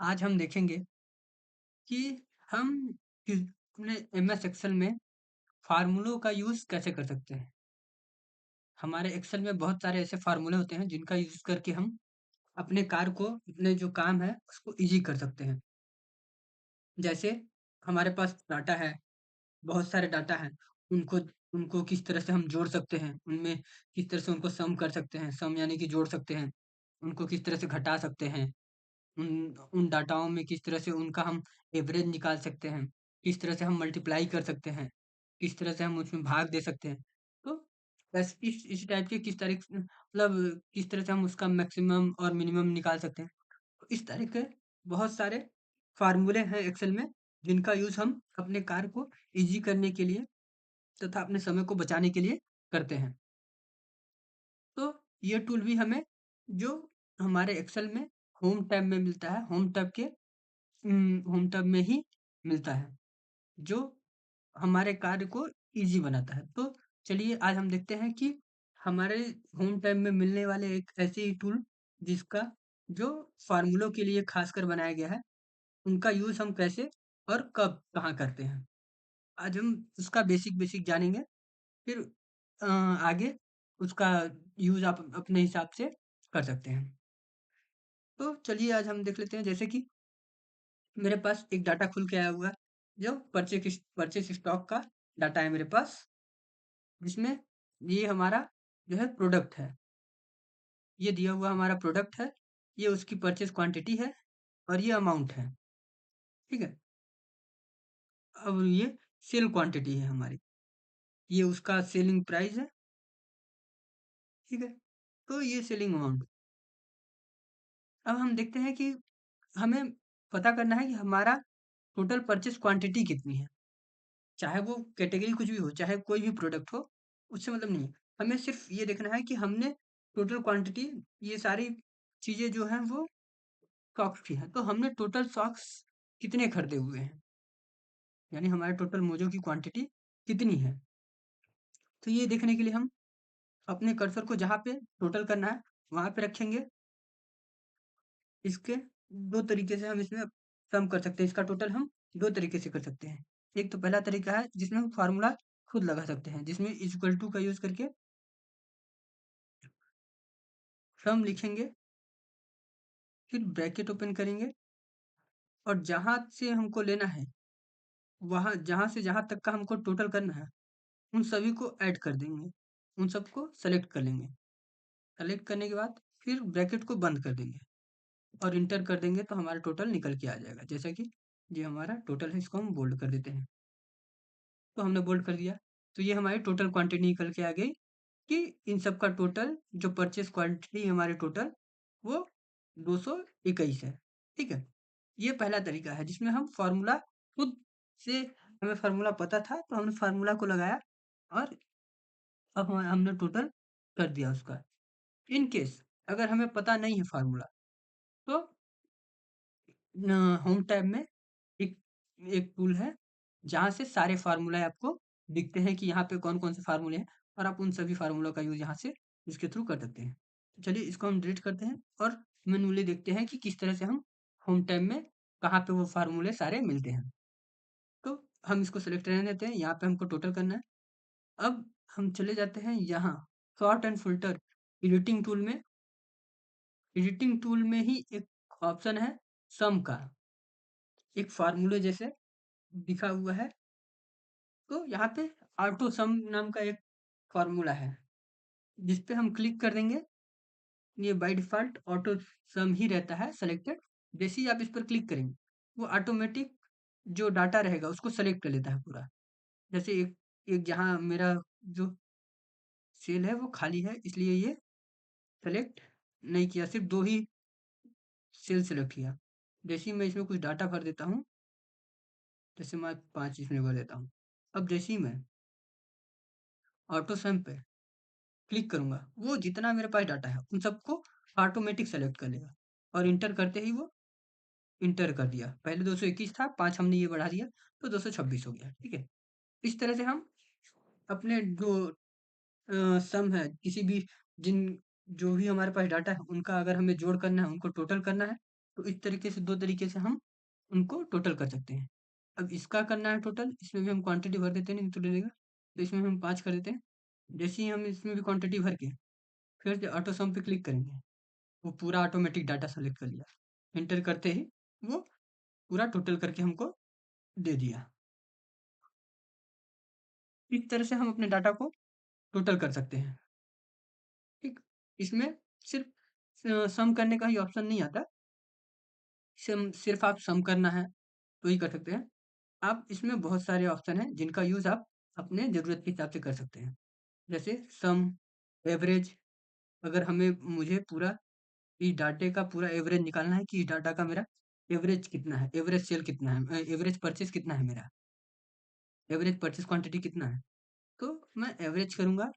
आज हम देखेंगे कि हम अपने एमएस एक्सेल में फार्मूलों का यूज़ कैसे कर सकते हैं। हमारे एक्सेल में बहुत सारे ऐसे फार्मूले होते हैं जिनका यूज़ करके हम अपने कार्य को, अपने जो काम है उसको ईज़ी कर सकते हैं। जैसे हमारे पास डाटा है, बहुत सारे डाटा हैं, उनको उनको किस तरह से हम जोड़ सकते हैं, उनमें किस तरह से उनको सम कर सकते हैं, सम यानी कि जोड़ सकते हैं, उनको किस तरह से घटा सकते हैं। उन उन डाटाओं में किस तरह से उनका हम एवरेज निकाल सकते हैं, किस तरह से हम मल्टीप्लाई कर सकते हैं, किस तरह से हम उसमें भाग दे सकते हैं। तो बस इस टाइप के किस तरीक से मतलब किस तरह से हम उसका मैक्सिमम और मिनिमम निकाल सकते हैं। तो इस तरह के बहुत सारे फ़ॉर्मूले हैं एक्सेल में, जिनका यूज़ हम अपने कार्य को ईज़ी करने के लिए तथा अपने समय को बचाने के लिए करते हैं। तो ये टूल भी हमें जो हमारे एक्सेल में होम टैब में मिलता है, होम टैब में ही मिलता है, जो हमारे कार्य को ईज़ी बनाता है। तो चलिए आज हम देखते हैं कि हमारे होम टैब में मिलने वाले एक ऐसे ही टूल जिसका जो फ़ॉर्मूलों के लिए ख़ासकर बनाया गया है, उनका यूज़ हम कैसे और कब, कहाँ करते हैं। आज हम उसका बेसिक-बेसिक जानेंगे, फिर आगे उसका यूज़ आप अपने हिसाब से कर सकते हैं। तो चलिए आज हम देख लेते हैं जैसे कि मेरे पास एक डाटा खुल के आया हुआ है, जो परचेज़ स्टॉक का डाटा है मेरे पास, जिसमें ये हमारा जो है प्रोडक्ट है। ये दिया हुआ हमारा प्रोडक्ट है, ये उसकी परचेज़ क्वांटिटी है और ये अमाउंट है, ठीक है? अब ये सेल क्वांटिटी है हमारी, ये उसका सेलिंग प्राइस है, ठीक है? तो ये सेलिंग अमाउंट। अब हम देखते हैं कि हमें पता करना है कि हमारा टोटल परचेज़ क्वांटिटी कितनी है। चाहे वो कैटेगरी कुछ भी हो, चाहे कोई भी प्रोडक्ट हो, उससे मतलब नहीं है। हमें सिर्फ़ ये देखना है कि हमने टोटल क्वांटिटी ये सारी चीज़ें जो हैं वो सॉक्स की हैं। तो हमने टोटल सॉक्स कितने खरीदे हुए हैं, यानी हमारे टोटल मोज़ों की क्वांटिटी कितनी है। तो ये देखने के लिए हम अपने कर्सर को जहाँ पे टोटल करना है, वहाँ पे रखेंगे। इसके 2 तरीके से हम इसमें सम कर सकते हैं। इसका टोटल हम 2 तरीके से कर सकते हैं। एक तो पहला तरीका है जिसमें हम फ़ॉर्मूला खुद लगा सकते हैं, जिसमें इज़ इक्वल टू का यूज़ करके सम लिखेंगे, फिर ब्रैकेट ओपन करेंगे और जहाँ से हमको लेना है, वहाँ जहाँ से जहाँ तक का हमको टोटल करना है, उन सभी को ऐड कर देंगे। उन सबको सेलेक्ट कर लेंगे। सेलेक्ट करने के बाद फिर ब्रैकेट को बंद कर देंगे और इंटर कर देंगे तो हमारा टोटल निकल के आ जाएगा। जैसा कि ये हमारा टोटल है, इसको हम बोल्ड कर देते हैं। तो हमने बोल्ड कर दिया, तो ये हमारी टोटल क्वांटिटी निकल के आ गई कि इन सब का टोटल जो परचेज़ क्वांटिटी हमारी टोटल वो 221 है, ठीक है? ये पहला तरीका है जिसमें हम फ़ॉर्मूला खुद से हमें फ़ॉर्मूला पता था तो हमने फ़ॉर्मूला को लगाया और अब हमने टोटल कर दिया उसका। इन केस अगर हमें पता नहीं है फ़ॉर्मूला तो होम टैब में एक एक टूल है, जहाँ से सारे फ़ॉर्मूलाए आपको दिखते हैं कि यहाँ पे कौन-कौन से फ़ॉर्मूले हैं और आप उन सभी फ़ॉर्मूलों का यूज़ यहाँ से इसके थ्रू कर सकते हैं। तो चलिए इसको हम डिलीट करते हैं और मैन्युअली देखते हैं कि किस तरह से हम होम टैब में कहाँ पे वो फ़ॉर्मूले सारे मिलते हैं। तो हम इसको सेलेक्ट रहने देते हैं, यहाँ पे हमको टोटल करना है। अब हम चले जाते हैं यहाँ sort and filter editing tool में। एडिटिंग टूल में ही एक ऑप्शन है सम का, एक फ़ॉर्मूले जैसे दिखा हुआ है। तो यहाँ पे ऑटो सम नाम का एक फ़ॉर्मूला है, जिस पे हम क्लिक कर देंगे, ये बाय डिफ़ॉल्ट ऑटो सम ही रहता है सेलेक्टेड। जैसे ही आप इस पर क्लिक करेंगे, वो ऑटोमेटिक जो डाटा रहेगा उसको सेलेक्ट कर लेता है पूरा। जैसे एक एक जहाँ मेरा जो सेल है वो खाली है इसलिए ये सेलेक्ट नहीं किया, सिर्फ़ 2 ही सेल सेलेक्ट किया। जैसे ही मैं इसमें कुछ डाटा भर देता हूँ, जैसे मैं 5 इसमें भर देता हूँ। अब जैसे ही मैं ऑटो सम पे क्लिक करूँगा, वो जितना मेरे पास डाटा है, उन सबको ऑटोमेटिक सेलेक्ट कर लेगा और इंटर करते ही वो इंटर कर दिया। पहले 221 था, 5 हमने ये बढ़ा दिया, तो 226 हो गया, ठीक है? इस तरह से हम अपने जो सम है, किसी भी जिन जो भी हमारे पास डाटा है, उनका अगर हमें जोड़ करना है, उनको टोटल करना है, तो इस तरीके से 2 तरीके से हम उनको टोटल कर सकते हैं। अब इसका करना है टोटल, इसमें भी हम क्वांटिटी भर देते हैं, नहीं तो ले लेगा। तो इसमें हम 5 कर देते हैं। जैसे ही हम इसमें भी क्वांटिटी भर के फिर से ऑटो सम पे क्लिक करेंगे, वो पूरा ऑटोमेटिक डाटा सेलेक्ट कर लिया। एंटर करते ही वो पूरा टोटल करके हमको दे दिया। इस तरह से हम अपने डाटा को टोटल कर सकते हैं। ठीक? इसमें सिर्फ सम करने का ही ऑप्शन नहीं आता। सम सिर्फ आप सम करना है तो ही कर सकते हैं। आप इसमें बहुत सारे ऑप्शन हैं जिनका यूज़ आप अपने ज़रूरत के हिसाब से कर सकते हैं। जैसे सम, एवरेज, अगर हमें मुझे पूरा इस डाटे का पूरा एवरेज निकालना है कि इस डाटा का मेरा एवरेज कितना है, एवरेज सेल कितना है, एवरेज परचेज़ कितना है मेरा, एवरेज परचेज़ क्वांटिटी कितना है। तो मैं एवरेज करूँगा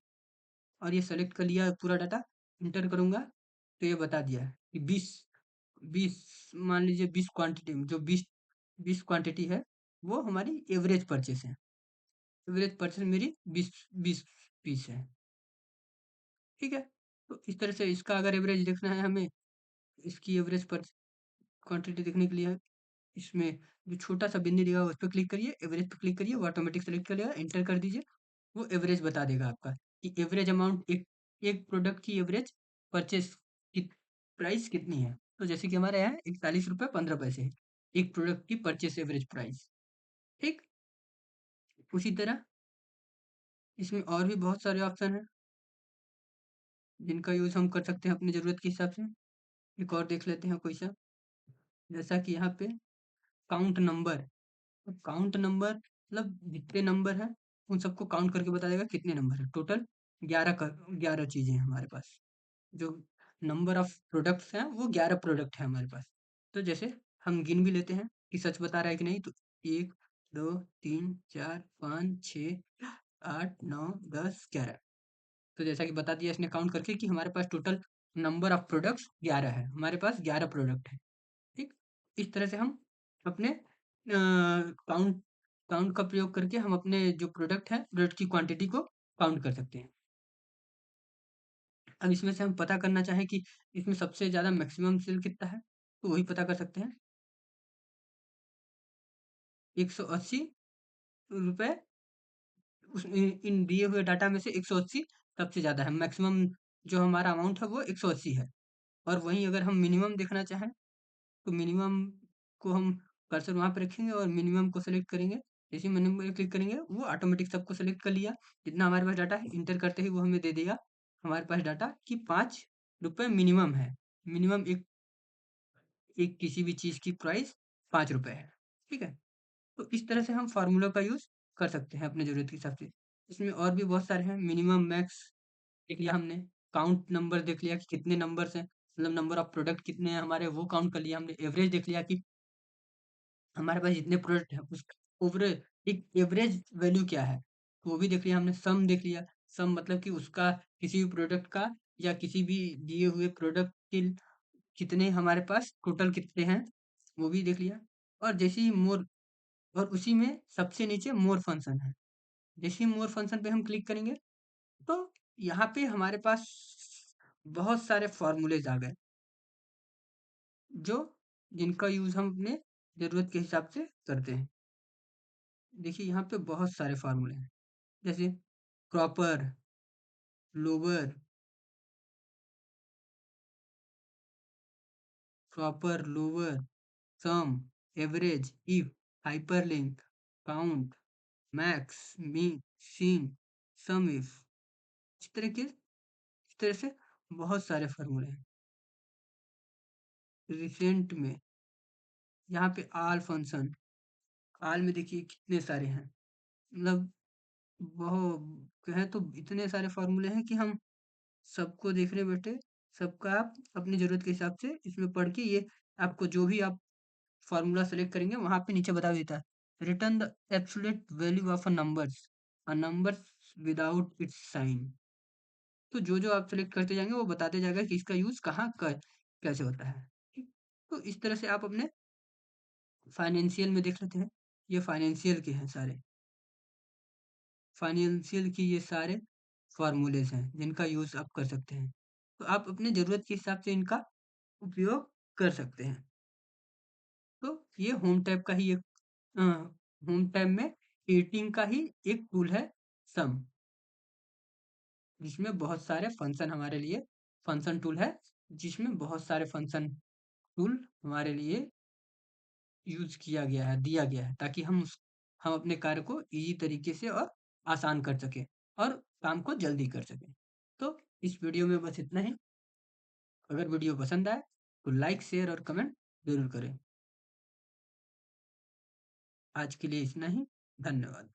और ये सेलेक्ट कर लिया पूरा डाटा, एंटर करूँगा तो ये बता दिया है कि 20 मान लीजिए 20 क्वांटिटी में जो 20 क्वांटिटी है, वो हमारी एवरेज परचेज़ है। एवरेज परचेज़ मेरी 20 पीस है, ठीक है? तो इस तरह से इसका अगर एवरेज देखना है हमें, इसकी एवरेज क्वांटिटी देखने के लिए इसमें जो छोटा-सा बिंदी दिया हुआ है उस पे क्लिक करिए, एवरेज पे क्लिक करिए, वो ऑटोमेटिक सेलेक्ट कर लेगा, एंटर कर दीजिए, वो एवरेज बता देगा आपका कि एवरेज अमाउंट एक एक प्रोडक्ट की एवरेज परचेज़ की प्राइस कितनी है। तो जैसे कि हमारे यहाँ ₹41.15 है, एक प्रोडक्ट की परचेज़ एवरेज प्राइस, ठीक? उसी तरह इसमें और भी बहुत सारे ऑप्शन हैं, जिनका यूज़ हम कर सकते हैं अपनी ज़रूरत के हिसाब से। एक और देख लेते हैं कोई सा, जैसा कि यहाँ पे काउंट नंबर। तो काउंट नंबर मतलब जितने नंबर हैं उन सबको काउंट करके बता देगा कितने नंबर है। टोटल 11 चीजें हैं हमारे पास। जो नंबर ऑफ प्रोडक्ट्स हैं वो 11 प्रोडक्ट है हमारे पास। तो जैसे हम गिन भी लेते हैं कि सच बता रहा है कि नहीं। तो 1 2 3 4 5 6 8 9 10 11। तो जैसा कि बता दिया इसने काउंट करके कि हमारे पास टोटल नंबर ऑफ प्रोडक्ट्स 11 है। हमारे पास 11 प्रोडक्ट है। ठीक? इस तरह से हम अपने काउंट काउंट का प्रयोग करके हम अपने जो प्रोडक्ट है, प्रोडक्ट की क्वांटिटी को काउंट कर सकते हैं। अब इसमें से हम पता करना चाहें कि इसमें सबसे ज़्यादा मैक्सिमम सेल कितना है, तो वही पता कर सकते हैं। ₹180 उस इन दिए हुए डाटा में से 180 सबसे ज़्यादा है। मैक्सिमम जो हमारा अमाउंट है वो 180 है। और वहीं अगर हम मिनिमम देखना चाहें, तो मिनिमम को हम कर्सर वहाँ पे रखेंगे और मिनिमम को सेलेक्ट करेंगे। जैसे ही मिनिमम पे क्लिक करेंगे, वो ऑटोमेटिक सबको सेलेक्ट कर लिया। जितना हमारे पास डाटा है, इंटर करते ही वो हमें दे देगा हमारे पास डाटा कि ₹5 मिनिमम है। मिनिमम एक एक किसी भी चीज़ की प्राइस ₹5 है। ठीक है? तो इस तरह से हम फ़ॉर्मूला का यूज़ कर सकते हैं अपनी ज़रूरत के हिसाब से। इसमें और भी बहुत सारे हैं। मिनिमम, मैक्स देख लिया हमने। काउंट नंबर देख लिया कि कितने नंबर्स हैं, मतलब नंबर ऑफ प्रोडक्ट कितने हैं हमारे, वो काउंट कर लिया हमने। एवरेज देख लिया कि हमारे पास जितने प्रोडक्ट हैं उसका ओवरेज एक एवरेज वैल्यू क्या है, तो वो भी देख लिया हमने। सम देख लिया। सम मतलब कि उसका किसी भी प्रोडक्ट का या किसी भी दिए हुए प्रोडक्ट के कितने हमारे पास टोटल कितने हैं, वो भी देख लिया। और जैसे ही मोर, और उसी में सबसे नीचे मोर फंक्शन है। जैसे ही मोर फंक्शन पे हम क्लिक करेंगे, तो यहाँ पे हमारे पास बहुत सारे फॉर्मूलेज आ गए, जो जिनका यूज़ हम अपने ज़रूरत के हिसाब से करते हैं। देखिए यहाँ पे बहुत सारे फार्मूले हैं। जैसे proper, lower, proper, lower, sum, average, if, hyperlink, count, max, mean, sin, sum if. इस तरह से बहुत सारे फार्मूले हैं। रिसेंट में यहाँ पे आल फंक्शन, आल में देखिए कितने सारे हैं। मतलब बहु कहें तो इतने सारे फार्मूले हैं कि हम सबको देखने बैठे, सबका आप अपनी ज़रूरत के हिसाब से इसमें पढ़ के ये आपको जो भी आप फ़ॉर्मूला सेलेक्ट करेंगे वहाँ पे नीचे बता देता है। Return the absolute value of a numbers without its sign. तो जो-जो आप सेलेक्ट करते जाएँगे वो बताते जाएगा कि इसका यूज़ कहाँ क कैसे होता है। ठीक? तो इस तरह से आप अपने फाइनेंशियल में देख लेते हैं। ये फाइनेंशियल के हैं सारे। फाइनेंशियल की ये सारे फ़ॉर्मूलेज़ हैं जिनका यूज़ आप कर सकते हैं। तो आप अपनी ज़रूरत के हिसाब से इनका उपयोग कर सकते हैं। तो ये होम टैब का ही एक होम टैब में एडिटिंग का ही एक टूल है सम, जिसमें बहुत सारे फंक्शन हमारे लिए फंक्शन टूल है, जिसमें बहुत सारे फंक्शन टूल हमारे लिए यूज़ किया गया है, दिया गया है, ताकि हम अपने कार्य को ईज़ी तरीके से और आसान कर सकें और काम को जल्दी कर सकें। तो इस वीडियो में बस इतना ही। अगर वीडियो पसंद आए तो लाइक, शेयर और कमेंट ज़रूर करें। आज के लिए इतना ही। धन्यवाद।